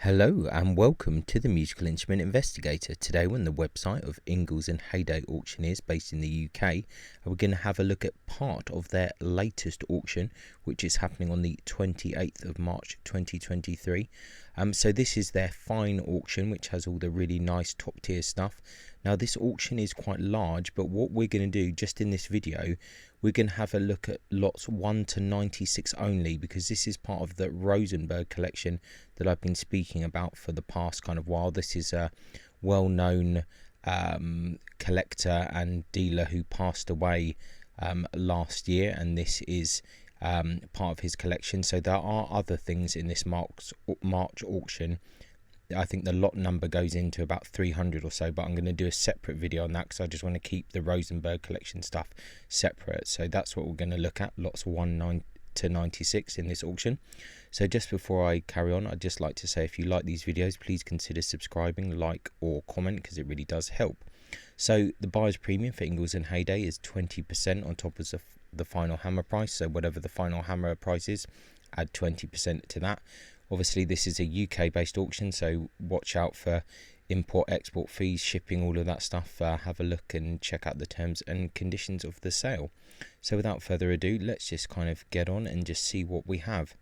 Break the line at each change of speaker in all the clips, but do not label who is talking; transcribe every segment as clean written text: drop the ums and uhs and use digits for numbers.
Hello and welcome to the Musical Instrument Investigator. Today we're on the website of Ingles Hayday Auctioneers based in the UK, and we're going to have a look at part of their latest auction, which is happening on the 28th of March 2023. So this is their fine auction, which has all the really nice top tier stuff. Now this auction is quite large, but what we're going to do just in this video, we're going to have a look at lots 1 to 96 only, because this is part of the Rosenberg collection that I've been speaking about for the past kind of while. This is a well-known collector and dealer who passed away last year, and this is part of his collection. So there are other things in this March auction. I think the lot number goes into about 300 or so, but I'm going to do a separate video on that because I just want to keep the Rosenberg collection stuff separate. So that's what we're going to look at, lots 1 to 96 in this auction. So just before I carry on, I'd just like to say, if you like these videos, please consider subscribing, like or comment, because it really does help. So the buyer's premium for Ingles and Hayday is 20% on top of the final hammer price. So whatever the final hammer price is, add 20% to that. Obviously this is a UK based auction, so watch out for import export fees, shipping, all of that stuff. Have a look and check out the terms and conditions of the sale. So without further ado, let's just kind of get on and just see what we have.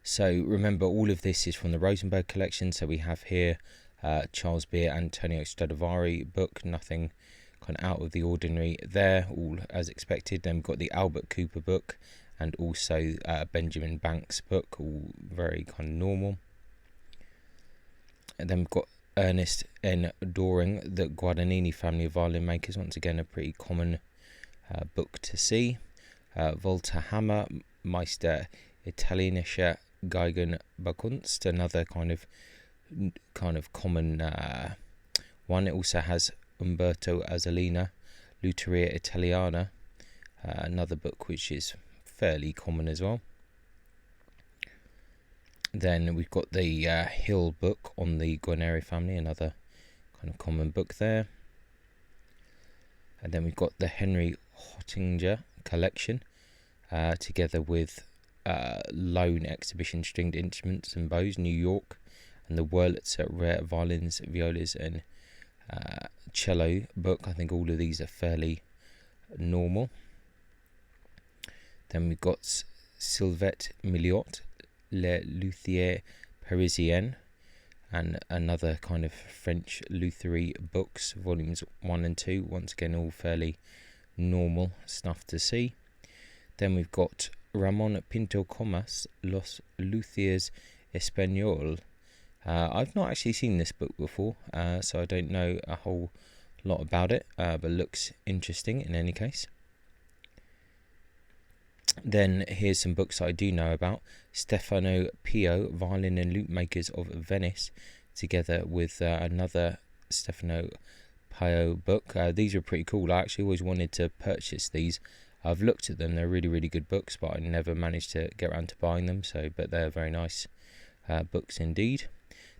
So remember, all of this is from the Rosenberg collection. So we have here Charles Beer, Antonio Stradivari book, nothing kind of out of the ordinary there, all as expected. Then we've got the Albert Cooper book and also Benjamin Banks book, all very kind of normal. And then we've got Ernest N. Doring, the Guadagnini family of violin makers, once again a pretty common book to see. Volta Hammer, Meister Italienische Geigenbaukunst, another kind of common one. It also has Umberto Azzolina, Luteria Italiana, another book which is fairly common as well. Then we've got the Hill book on the Guarneri family, another kind of common book there. And then we've got the Henry Hottinger collection, together with Lone Exhibition Stringed Instruments and Bows, New York, and the Wurlitzer Rare Violins, Violas and Cello book. I think all of these are fairly normal. Then we've got Sylvette Milliot, Le Luthier Parisien, and another kind of French lutherie books, volumes 1 and 2. Once again, all fairly normal stuff to see. Then we've got Ramon Pinto Comas, Los Luthiers Español. I've not actually seen this book before, so I don't know a whole lot about it, but looks interesting in any case. Then here's some books I do know about. Stefano Pio, Violin and Lute Makers of Venice, together with another Stefano Pio book. These are pretty cool. I actually always wanted to purchase these. I've looked at them, they're really, really good books, but I never managed to get around to buying them. But they're very nice books indeed.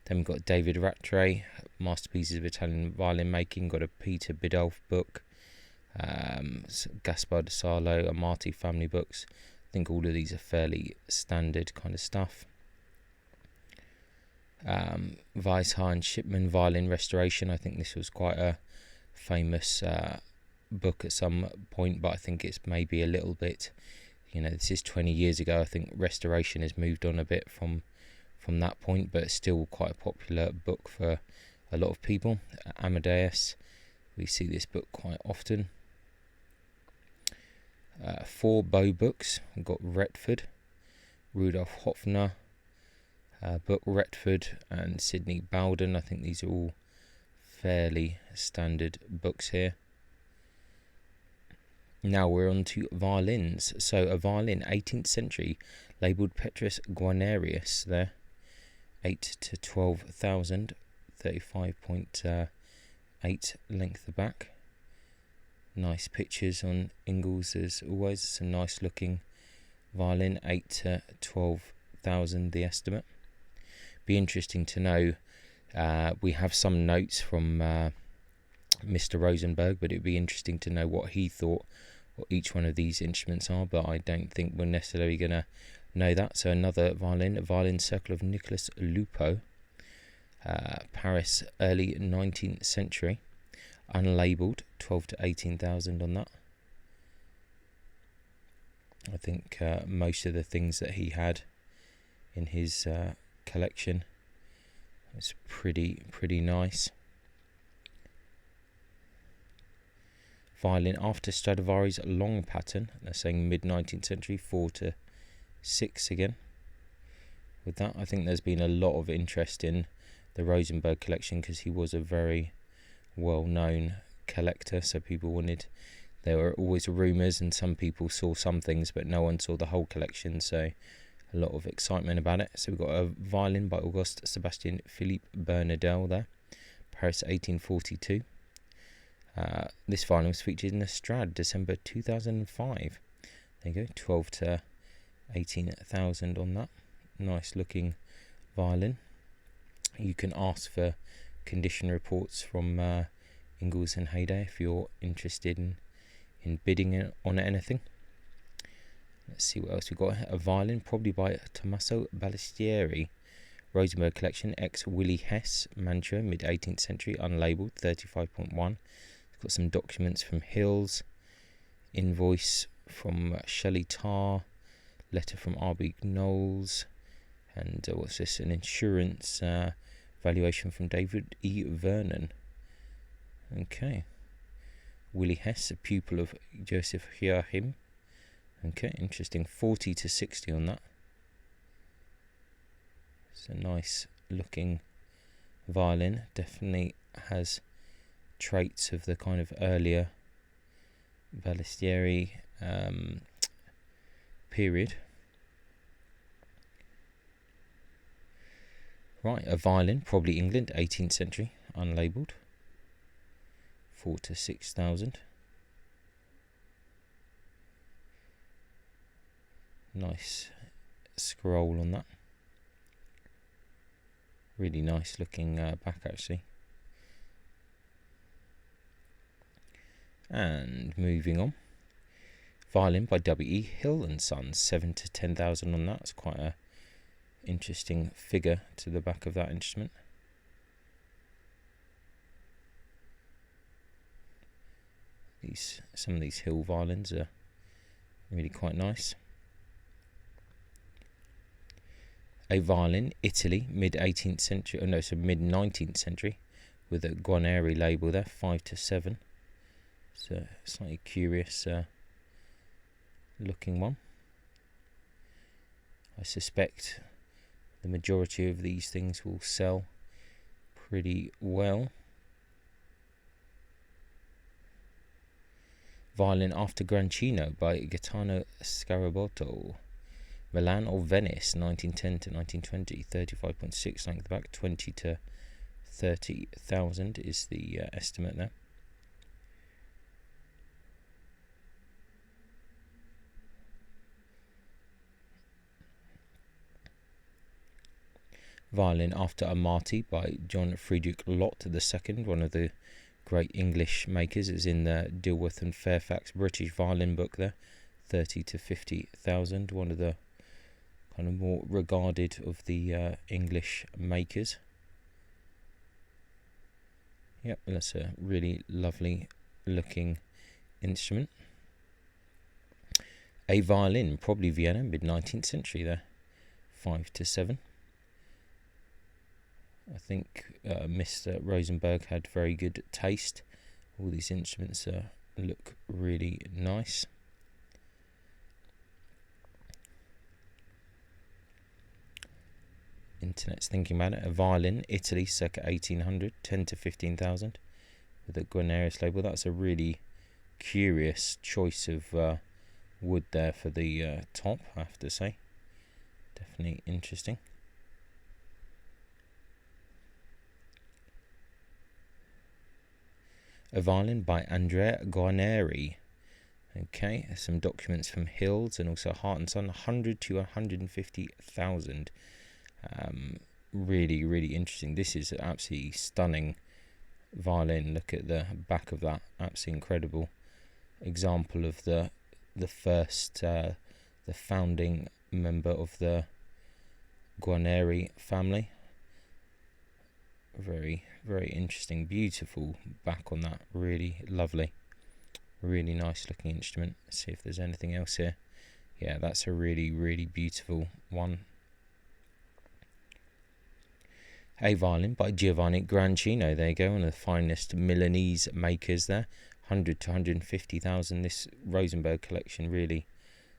Then we've got David Rattray, Masterpieces of Italian Violin Making. Got a Peter Bidulph book. Gaspar de Salo, Amati family books. I think all of these are fairly standard kind of stuff. Weishahn Shipman Violin Restoration. I think this was quite a famous book at some point, but I think it's maybe a little bit, this is 20 years ago. I think restoration has moved on a bit from that point, but it's still quite a popular book for a lot of people. Amadeus, we see this book quite often. 4 bow books. We've got Retford, Rudolf Hofner book, Retford and Sidney Bowden. I think these are all fairly standard books here. Now we're on to violins. So a violin, 18th century, labelled Petrus Guarnerius there, 8 to 12,000, 35.8 length the back. Nice pictures on Ingles as always. It's a nice looking violin, 8 to 12,000 the estimate. Be interesting to know. We have some notes from Mr. Rosenberg, but it'd be interesting to know what he thought what each one of these instruments are, but I don't think we're necessarily going to know that. So another violin, a violin circle of Nicholas Lupo, Paris, early 19th century, unlabelled, 12 to 18,000 on that. I think most of the things that he had in his collection was pretty nice. Violin after Stradivari's long pattern, they're saying mid 19th century, 4 to 6 again. With that, I think there's been a lot of interest in the Rosenberg collection because he was a very well-known collector, so people wanted, there were always rumours and some people saw some things but no one saw the whole collection, so a lot of excitement about it. So we've got a violin by Auguste Sebastian Philippe Bernardel there, Paris 1842. This violin was featured in the Strad, December 2005. There you go, 12 to 18,000 on that. Nice looking violin. You can ask for condition reports from Ingles and Hayday if you're interested in bidding on anything. Let's see what else we've got. A violin, probably by Tommaso Balistieri, Rosenberg collection, ex Willie Hess, Mantua, mid 18th century, unlabelled, 35.1. It's got some documents from Hills, invoice from Shelley Tarr, letter from R.B. Knowles, and what's this? An insurance valuation from David E. Vernon. Okay. Willie Hess, a pupil of Joseph Joachim. Okay, interesting. 40 to 60 on that. It's a nice looking violin. Definitely has traits of the kind of earlier Balistieri period. Right, a violin, probably England, 18th century, unlabelled, 4 to 6,000. Nice scroll on that. Really nice looking back actually. And moving on, violin by W.E. Hill and Sons, 7 to 10,000 on that. It's quite a interesting figure to the back of that instrument. Some of these Hill violins are really quite nice. A violin, Italy, mid 18th century, mid 19th century, with a Guarneri label there, 5 to 7. It's a slightly curious looking one. I suspect the majority of these things will sell pretty well. Violin after Grancino by Gaetano Scarabotto, Milan or Venice, 1910 to 1920, 35.6 length back, 20 to 30,000 is the estimate there. Violin after Amati by John Friedrich Lott II, one of the great English makers. Is in the Dilworth and Fairfax British Violin book there, 30 to 50,000, one of the kind of more regarded of the English makers. Yep, that's a really lovely looking instrument. A violin, probably Vienna, mid 19th century there, 5 to 7. I think Mr. Rosenberg had very good taste. All these instruments look really nice. Internet's thinking about it. A violin, Italy, circa 1800, 10 to 15,000, with a Guarnerius label. That's a really curious choice of wood there for the top, I have to say. Definitely interesting. A violin by Andrea Guarneri. Okay, some documents from Hills and also Hart and Son, 100 to 150,000. Really, really interesting. This is an absolutely stunning violin. Look at the back of that. Absolutely incredible example of the first, the founding member of the Guarneri family. Very, very interesting, beautiful back on that, really lovely, really nice looking instrument. Let's see if there's anything else here. Yeah, that's a really, really beautiful one. A Violin by Giovanni Grancino. There you go, one of the finest Milanese makers there. 100 to 150,000. This Rosenberg collection, really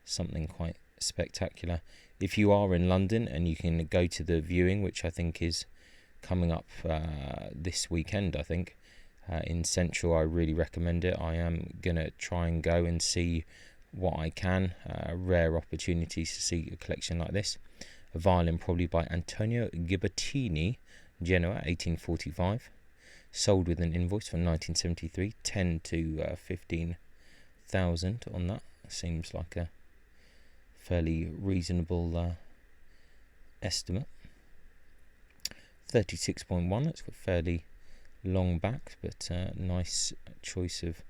something quite spectacular. If you are in London and you can go to the viewing, which I think is coming up this weekend, I think, in Central, I really recommend it. I am going to try and go and see what I can. Rare opportunities to see a collection like this. A Violin probably by Antonio Ghibertini, Genoa, 1845. Sold with an invoice from 1973, 10 to 15,000 on that. Seems like a fairly reasonable estimate. 36.1, it's got fairly long back, but nice choice of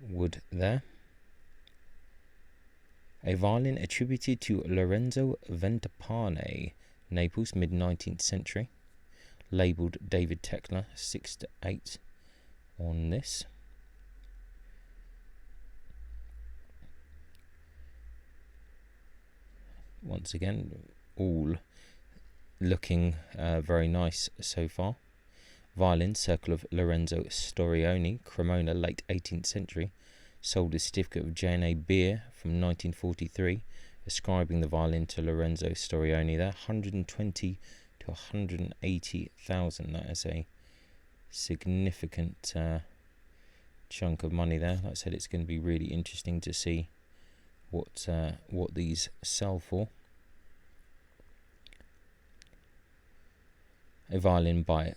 wood there. A Violin attributed to Lorenzo Ventapane, Naples, mid-19th century. Labelled David Techler, 6 to 8 on this. Once again, all looking very nice so far. Violin, Circle of Lorenzo Storioni, Cremona, late 18th century. Sold a certificate of J&A beer from 1943, ascribing the violin to Lorenzo Storioni there. 120 to 180,000. That is a significant chunk of money there. Like I said, it's going to be really interesting to see what these sell for. A Violin by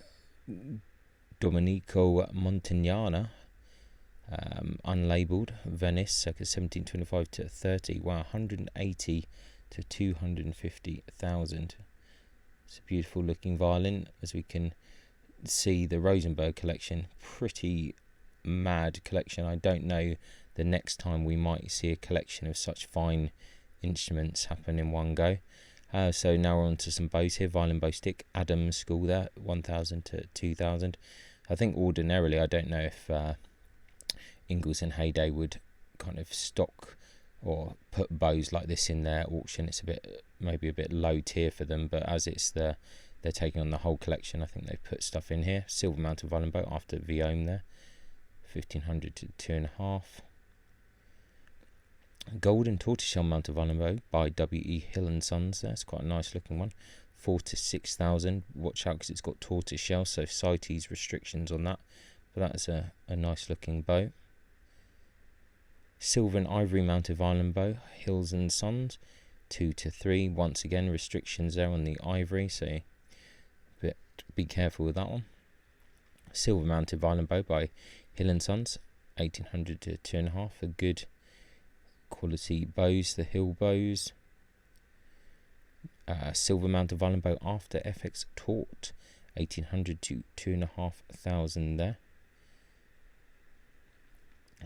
Domenico Montagnana, unlabelled, Venice, circa 1725 to 30. Wow, 180 to 250,000. It's a beautiful looking violin. As we can see, the Rosenberg collection, pretty mad collection. I don't know the next time we might see a collection of such fine instruments happen in one go. So now we're on to some bows here. Violin bow stick, Adams School there, 1,000 to 2,000. I think ordinarily, I don't know if Ingles and Hayday would kind of stock or put bows like this in their auction. It's maybe a bit low tier for them, but as it's they're taking on the whole collection, I think they've put stuff in here. Silver mounted violin bow after Violin there, 1,500 to 2.5. Golden tortoiseshell mounted violin bow by W.E. Hill and Sons. That's quite a nice looking one. 4,000 to 6,000. Watch out because it's got tortoiseshell, so CITES restrictions on that. But that is a nice looking bow. Silver and ivory mounted violin bow, Hills and Sons, 2,000 to 3,000. Once again, restrictions there on the ivory, so be careful with that one. Silver mounted violin bow by Hill and Sons, 1,800 to 2.5. A good quality bows, the Hill bows. Silver mounted violin bow after FX Taut, 1,800 to 2,500 there.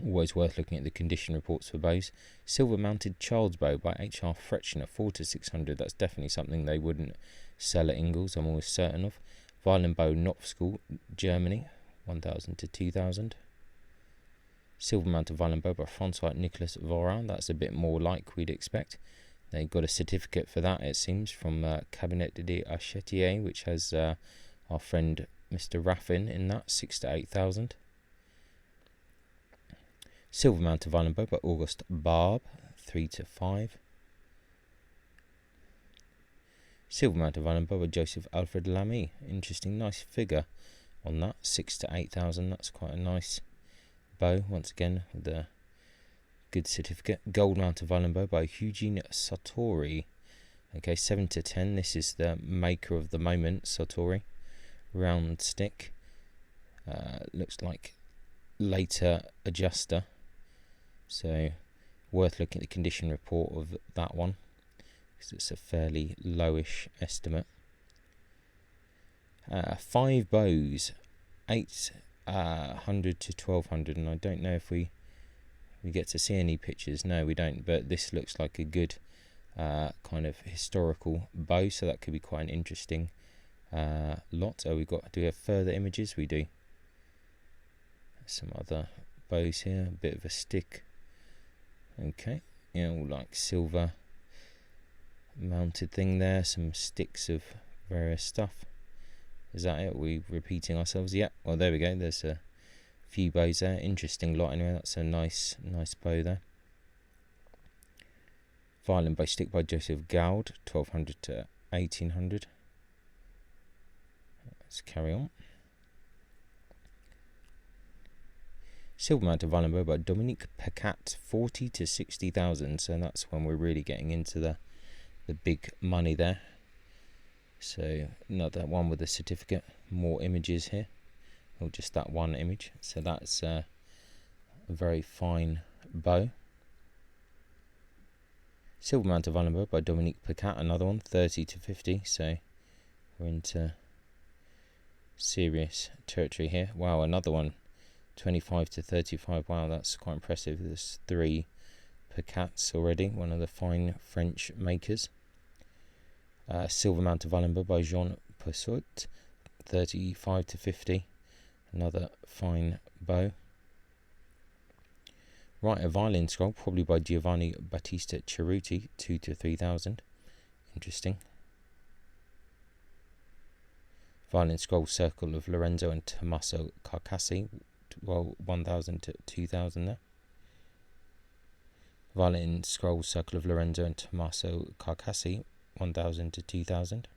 Always worth looking at the condition reports for bows. Silver mounted child's bow by H.R. Fretschner, 4,000 to 600. That's definitely something they wouldn't sell at Ingles, I'm always certain of. Violin bow Knopf School, Germany, 1,000 to 2,000. Silver mounted violin bow by Francois Nicolas Vorin. That's a bit more like we'd expect. They got a certificate for that, it seems, from Cabinet de Achetier, which has our friend Mr. Raffin in that, 6,000 to 8,000. Silver mounted violin bow by August Barbe, 3,000 to 5,000. Silver mounted violin bow by Joseph Alfred Lamy. Interesting, nice figure on that, 6,000 to 8,000. That's quite a nice bow, once again, with a good certificate. Gold mounted violin bow by Eugene Sartori. Okay, 7,000 to 10,000. This is the maker of the moment, Sartori. Round stick. Looks like later adjuster. So, worth looking at the condition report of that one, because it's a fairly lowish estimate. 5 bows, 800 to 1,200, and I don't know if we get to see any pictures. No, we don't, but this looks like a good kind of historical bow, so that could be quite an interesting lot. Oh, do we have further images? We do. Some other bows here, a bit of a stick. Okay, yeah, all like silver mounted thing there, some sticks of various stuff. Is that it? Are we repeating ourselves? Yeah, well there we go, there's a few bows there. Interesting lot anyway. That's a nice bow there. Violin bow stick by Joseph Gaud, 1200 to 1800. Let's carry on. Silver mounted violin bow by Dominique Pacat, 40 to 60,000. So that's when we're really getting into the big money there. So another one with a certificate. More images here, or just that one image. So that's a very fine bow. Silver mounted violin bow by Dominique Pacat, another one, 30 to 50. So we're into serious territory here. Wow, another one, 25 to 35. Wow, that's quite impressive. There's 3 Pacats already, one of the fine French makers. Silver mounted violin bow by Jean Posot, 35 to 50. Another fine bow. Right, a violin scroll, probably by Giovanni Battista Cerruti, 2 to 3,000. Interesting. Violin scroll circle of Lorenzo and Tommaso Carcassi, well, 1,000 to 2,000 there. Violin scroll circle of Lorenzo and Tommaso Carcassi, 1,000 to 2,000.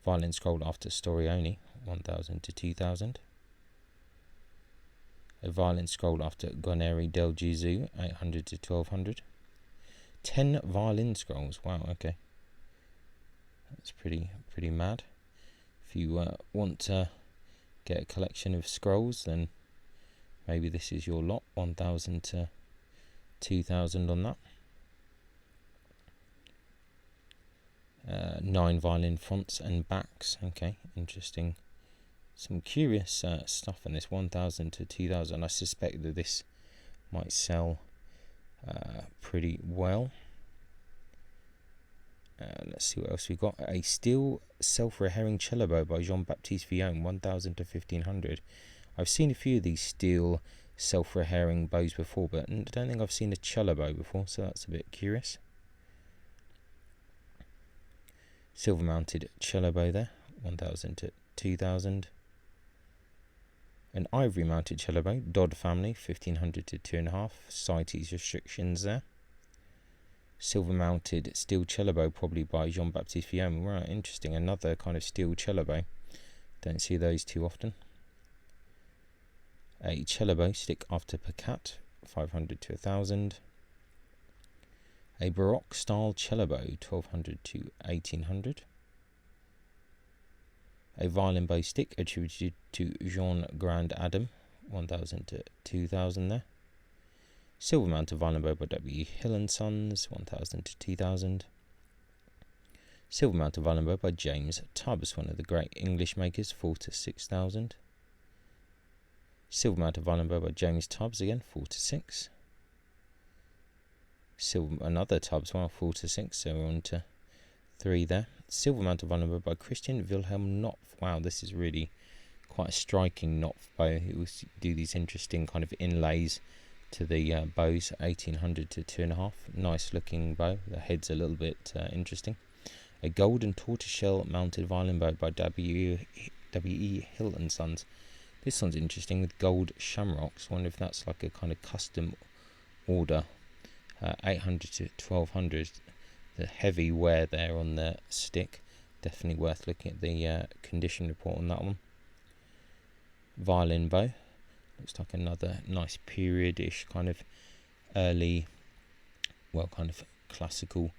Violin scroll after Storioni, 1,000 to 2,000. A violin scroll after Guarneri del Gesù, 800 to 1,200. 10 violin scrolls. Wow, okay. That's pretty mad. If you want to get a collection of scrolls, then maybe this is your lot. 1,000 to 2,000 on that. 9 violin fronts and backs. Okay, interesting. Some curious stuff in this. 1,000 to 2,000. I suspect that this might sell pretty well. Let's see what else we got. A steel self-reherring cello bow by Jean-Baptiste Villon, 1,000 to 1,500. I've seen a few of these steel self-reherring bows before, but I don't think I've seen a cello bow before, so that's a bit curious. Silver mounted cello bow there, 1,000 to 2,000. An ivory mounted cello bow, Dodd family, 1,500 to 2.5. CITES restrictions there. Silver mounted steel cello bow, probably by Jean-Baptiste Villon. Right, interesting. Another kind of steel cello bow. Don't see those too often. A cello bow stick after Pacat, 500 to 1,000. A Baroque style cello bow, 1,200 to 1,800. A violin bow stick attributed to Jean Grand Adam, 1,000 to 2,000 there. Silver mounted violin bow by W. Hill & Sons, 1,000 to 2,000. Silver mounted violin bow by James Tubbs, one of the great English makers, 4 to 6,000. Silver mounted violin bow by James Tubbs again, 4 to 6. Another Tubbs, well, 4 to 6, so we're on to 3 there. Silver mounted violin bow by Christian Wilhelm Knopf. Wow, this is really quite a striking Knopf bow. He will do these interesting kind of inlays to the bows, 1,800 to 2.5. Nice looking bow. The head's a little bit interesting. A golden tortoiseshell mounted violin bow by W.E. Hill & Sons. This one's interesting with gold shamrocks. Wonder if that's like a kind of custom order. 800 to 1,200. The heavy wear there on the stick. Definitely worth looking at the condition report on that one. Violin bow. Looks like another nice period-ish kind of early, well, kind of classical,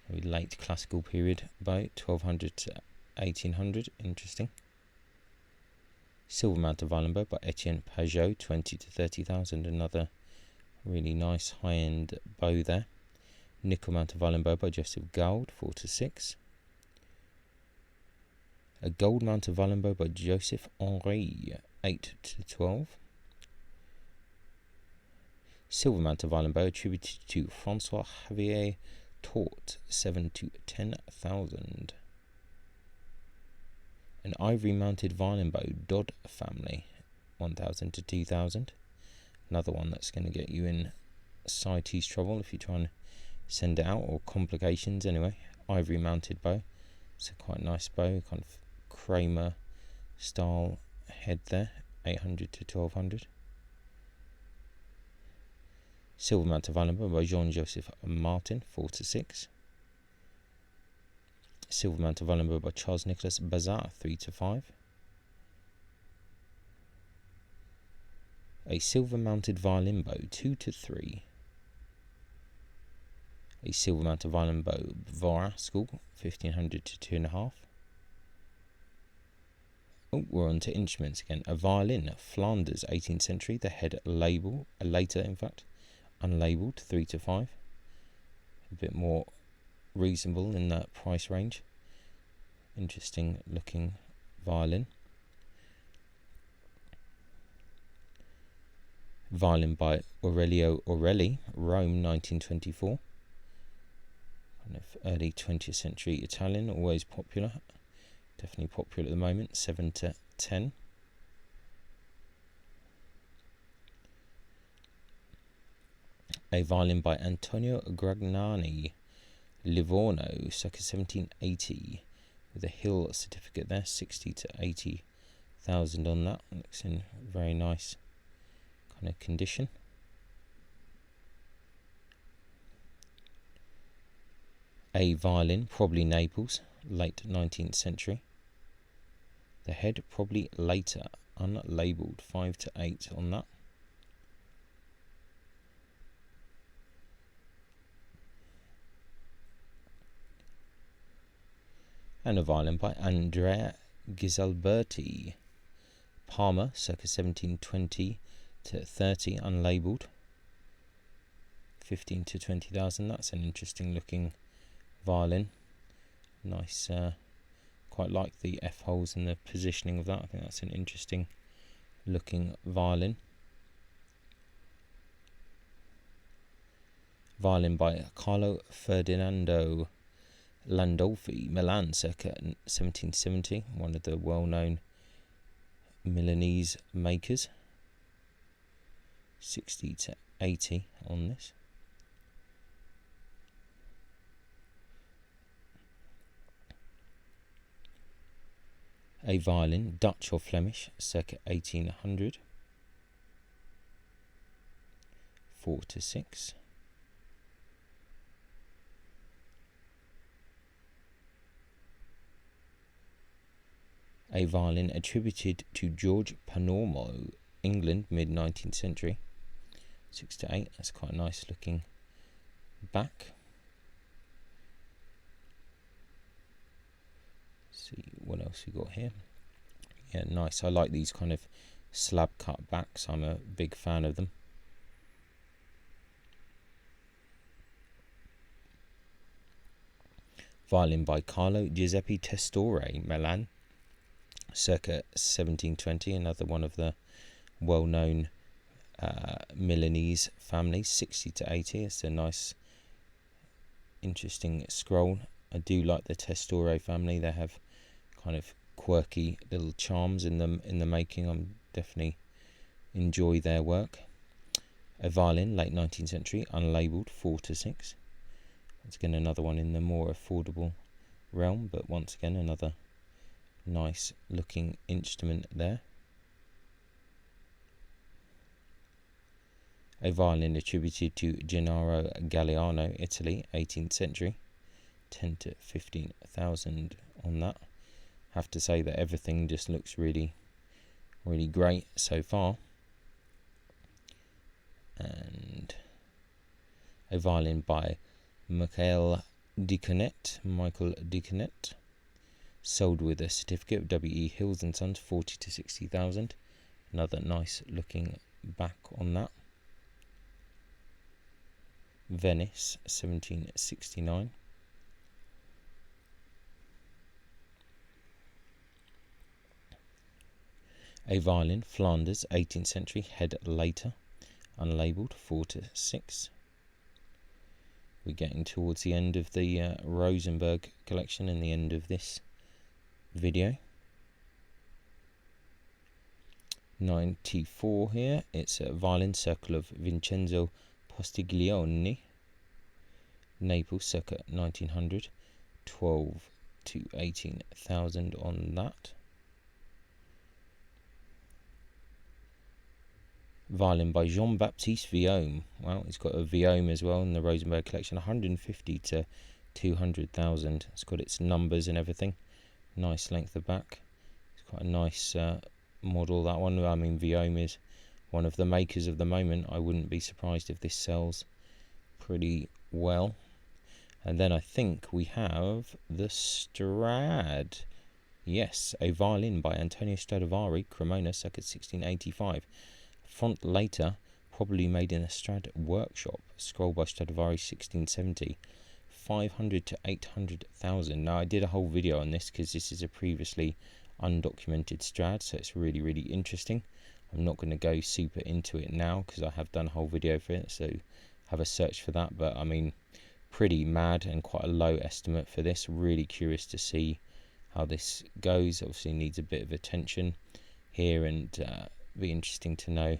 maybe late classical period bow. 1,200 to 1,800. Interesting. Silver mounted violin bow by Etienne Pajot, 20 to 30,000. Another really nice high-end bow there. Nickel mounted violin bow by Joseph Gaud, 4 to 6. A gold mounted violin bow by Joseph Henri, 8 to 12. Silver mounted violin bow attributed to Francois Javier taut, 7 to 10,000. An ivory mounted violin bow, Dodd family, 1,000 to 2,000. Another one that's going to get you in CITES trouble if you try and send it out, or complications anyway. Ivory mounted bow. It's a quite nice bow, kind of Kramer style head there, 800 to 1,200. Silver mounted violin bow by Jean-Joseph Martin, 4 to 6. Silver mounted violin bow by Charles Nicholas Bazar, 3 to 5. A silver mounted violin bow, 2 to 3. A silver mounted violin bow, Bavaria School, 1,500 to 2.5. Oh, we're on to instruments again. A violin, Flanders, 18th century. The head later in fact, unlabelled, 3 to 5. A bit more reasonable in that price range. Interesting looking violin. Violin by Aurelio Aureli, Rome, 1924. Kind of early 20th century Italian, always popular. Definitely popular at the moment, 7 to 10. A violin by Antonio Gragnani, Livorno, circa 1780, with a Hill certificate there, 60 to 80,000 on that. Looks in very nice kind of condition. A violin, probably Naples, late 19th century. The head probably later, unlabelled, 5 to 8 on that. And a violin by Andrea Ghisalberti, Parma, circa 1720 to 30, unlabelled, 15 to 20,000. That's an interesting looking violin. Nice, quite like the F holes and the positioning of that. I think that's an interesting looking violin. Violin by Carlo Ferdinando Landolfi, Milan, circa 1770, one of the well-known Milanese makers. 60 to 80 on this. A violin, Dutch or Flemish, circa 1800, 4 to 6. A violin attributed to George Panormo, England, mid-19th century, 6 to 8. That's quite a nice looking back. See what else we got here. Yeah, nice. I like these kind of slab cut backs. I'm a big fan of them. Violin by Carlo Giuseppe Testore, Milan, circa 1720. Another one of the well-known Milanese families, 60 to 80. It's a nice, interesting scroll. I do like the Testore family. They have kind of quirky little charms in them in the making. I'm definitely enjoy their work. A violin, late 19th century, unlabelled, 4 to 6. Once again, another one in the more affordable realm, but once again, another nice looking instrument there. A violin attributed to Gennaro Galliano, Italy, 18th century, 10 to 15,000 on that. Have to say that everything just looks really, really great so far. And a violin by Michael Diconet, sold with a certificate of W.E. Hills and Sons, 40 to 60,000. Another nice looking back on that. Venice, 1769. A violin, Flanders, 18th century, head later, unlabelled, 4 to 6. we're getting towards the end of the Rosenberg collection and the end of this video. 94 here, it's a violin, circle of Vincenzo Postiglione, Naples, circa 1900, 12 to 18,000 on that. Violin by Jean-Baptiste Vuillaume. Well, it's got a Vuillaume as well in the Rosenberg collection, 150 to 200,000. It's got its numbers and everything. Nice length of back. It's quite a nice model, that one. I mean, Vuillaume is one of the makers of the moment. I wouldn't be surprised if this sells pretty well. And then I think we have the Strad. Yes, a violin by Antonio Stradivari, Cremona, circa 1685. Font later, probably made in a Strad workshop. Scroll by Stradivari, 1670. 500 to 800,000. Now, I did a whole video on this because this is a previously undocumented Strad, so it's really, really interesting. I'm not going to go super into it now because I have done a whole video for it, so have a search for that. But I mean, pretty mad and quite a low estimate for this. Really curious to see how this goes. Obviously needs a bit of attention here, and be interesting to know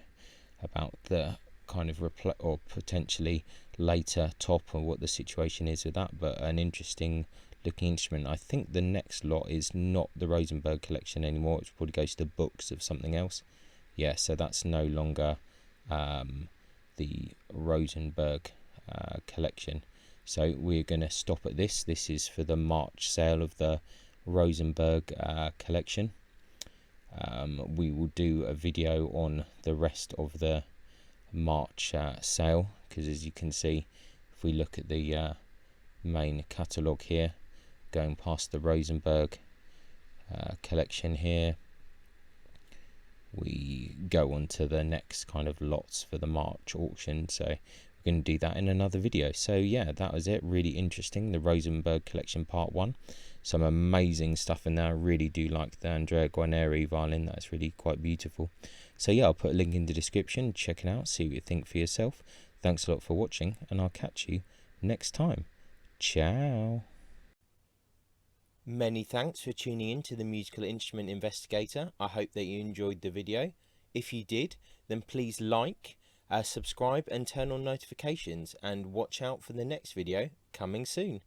about the kind of or potentially later top and what the situation is with that. But an interesting looking instrument. I think the next lot is not the Rosenberg collection anymore. It probably goes to books of something else. Yeah, so that's no longer the Rosenberg collection. So we're going to stop at this. This is for the March sale of the Rosenberg collection. We will do a video on the rest of the March sale, because as you can see, if we look at the main catalogue here, going past the Rosenberg collection here, we go on to the next kind of lots for the March auction. So we're going to do that in another video. So yeah, that was it. Really interesting, the Rosenberg collection part 1. Some amazing stuff in there. I really do like the Andrea Guarneri violin. That's really quite beautiful. So yeah, I'll put a link in the description. Check it out, see what you think for yourself. Thanks a lot for watching, and I'll catch you next time. Ciao. Many thanks for tuning in to the Musical Instrument Investigator. I hope that you enjoyed the video. If you did, then please like, subscribe and turn on notifications, and watch out for the next video coming soon.